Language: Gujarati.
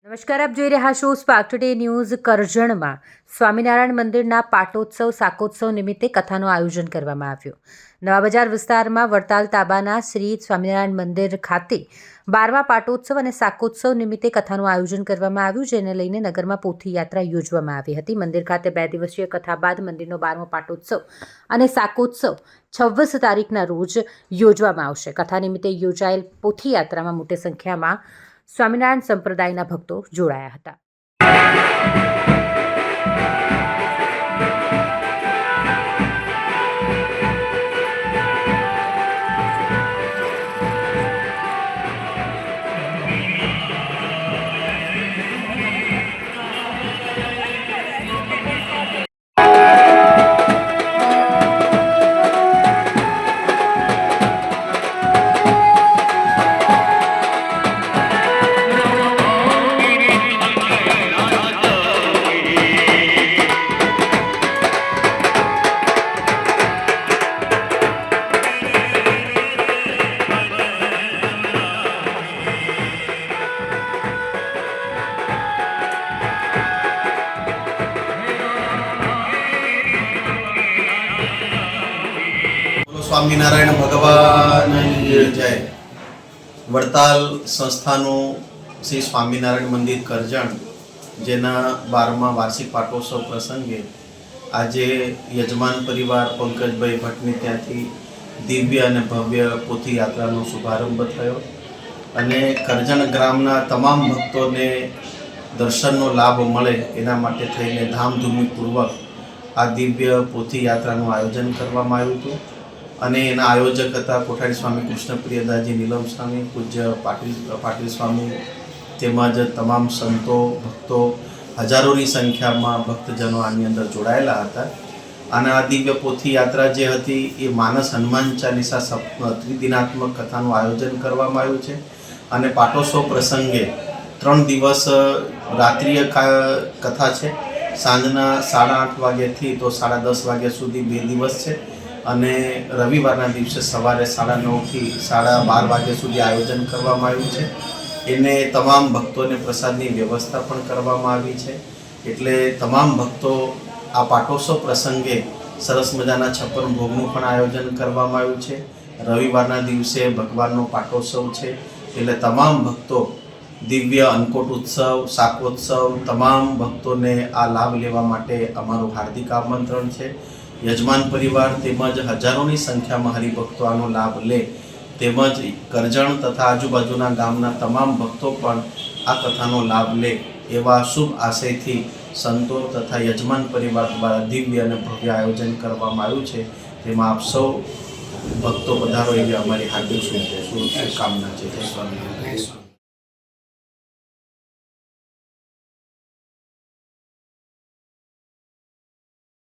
નમસ્કાર, આપ જોઈ રહ્યા છો સ્પાર્ક ટુડે ન્યૂઝ. કરજણમાં સ્વામિનારાયણ મંદિરના પાટોત્સવ શાકોત્સવ નિમિત્તે કથાનું આયોજન કરવામાં આવ્યું. નવા બજાર વિસ્તારમાં વડતાલ તાબાના શ્રી સ્વામિનારાયણ મંદિર ખાતે 12મા પાટોત્સવ અને શાકોત્સવ નિમિત્તે કથાનું આયોજન કરવામાં આવ્યું, જેને લઈને નગરમાં પોથી યાત્રા યોજવામાં આવી હતી. મંદિર ખાતે 2 દિવસીય કથા બાદ મંદિરનો 12મો પાટોત્સવ અને શાકોત્સવ 26 તારીખના રોજ યોજવામાં આવશે. કથા નિમિત્તે યોજાયેલ પોથી યાત્રામાં મોટી સંખ્યામાં સ્વામિનારાયણ સંપ્રદાયના ભક્તો જોડાયા હતા. સ્વામિનારાયણ ભગવાનની જય. વડતાલ સંસ્થાનું શ્રી સ્વામિનારાયણ મંદિર કરજણ, જેના 12મા વાર્ષિક પાટોત્સવ પ્રસંગે આજે યજમાન પરિવાર પંકજભાઈ ભટ્ટની ત્યાંથી દિવ્ય અને ભવ્ય પોથી યાત્રાનો શુભારંભ થયો અને કરજણ ગ્રામના તમામ ભક્તોને દર્શનનો લાભ મળે એના માટે થઈને ધામધૂમીપૂર્વક આ દિવ્ય પોથી યાત્રાનું આયોજન કરવામાં આવ્યું હતું. અને એના આયોજક હતા કોઠારી સ્વામી કૃષ્ણપ્રિયદાસજી નીલમ સ્વામી, પૂજ્ય પાટીલ સ્વામી, તેમજ તમામ સંતો ભક્તો, હજારોની સંખ્યામાં ભક્તજનો આની અંદર જોડાયેલા હતા. અને આ દિવ્ય પોથી યાત્રા જે હતી એ માનસ હનુમાન ચાલીસા ત્રિદિનાત્મક કથાનું આયોજન કરવામાં આવ્યું છે. અને પાટોત્સવ પ્રસંગે 3 દિવસ રાત્રિય કથા છે. સાંજના 8:30 વાગ્યાથી તો 10:30 વાગ્યા સુધી 2 દિવસ છે. અને રવિવારના દિવસે સવારે 9:30 થી 12:30 વાગ્યા સુધી આયોજન કરવામાં આવ્યું છે. એને તમામ ભક્તોને પ્રસાદની વ્યવસ્થા પણ કરવામાં આવી છે. એટલે તમામ ભક્તો આ પાટોત્સવ પ્રસંગે સરસ મજાના 56 ભોગનું પણ આયોજન કરવામાં આવ્યું છે. રવિવારના દિવસે ભગવાનનો પાટોત્સવ છે, એટલે તમામ ભક્તો દિવ્ય અન્નકૂટ ઉત્સવ, શાકોત્સવ, તમામ ભક્તોને આ લાભ લેવા માટે અમારું હાર્દિક આમંત્રણ છે. યજમાન પરિવાર તેમજ હજારોની સંખ્યામાં હરિભક્તો આનો લાભ લે, તેમજ કરજણ તથા આજુબાજુના ગામના તમામ ભક્તો પણ આ કથાનો લાભ લે એવા શુભ આશયથી સંતો તથા યજમાન પરિવાર દ્વારા દિવ્ય અને ભવ્ય આયોજન કરવામાં આવ્યું છે. તેમાં આપ સૌ ભક્તો પધારો એવી અમારી હાર્દિક શુભકામના છે. જય સ્વામિનારાયણ.